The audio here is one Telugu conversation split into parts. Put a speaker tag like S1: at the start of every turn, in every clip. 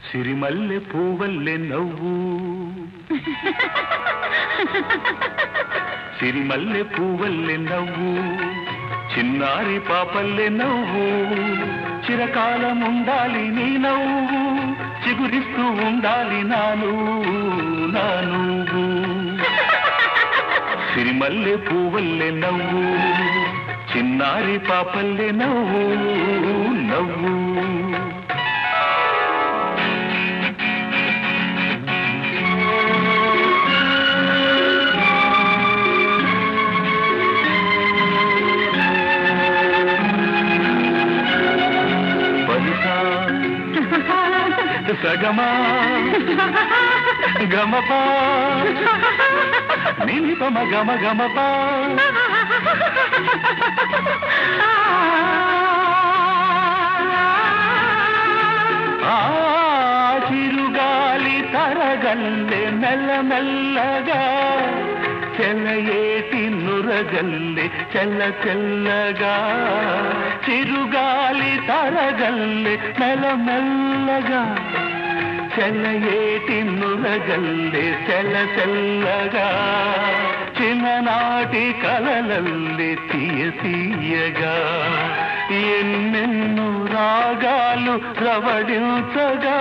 S1: సిరిమల్లె పూవల్లె నవ్వు సిరిమల్లె పూవల్లె నవ్వు చిన్నారి పాపల్లె నవ్వు చిరకాలం ఉండాలి నీ నవ్వు చిగురిస్తూ ఉండాలి నా నువ్వు సిరిమల్లె పూవల్లె నవ్వు చిన్నారి పాపల్లె నవ్వు నవ్వు సగమా గమపా నిలిపమ గమ గమపా చిరుగాలి తరగల్లె మెల్లమెల్లగా చెలయేటి నురగల్లె చెల్ల చెల్లగా చిరుగాలి తరగల్లె మెల్లమెల్లగా చెలయేటి నురగల్లె చెల్ల చెల్లగా చిన్ననాటి కలలల్లె తీయగా ఎన్నెన్నో రాగాలు రవడించగా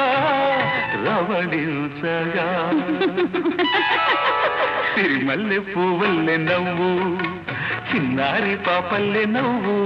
S1: సిరిమల్లె పువ్వుల్లె నవ్వు చిన్నారి పాపల్లె నవ్వు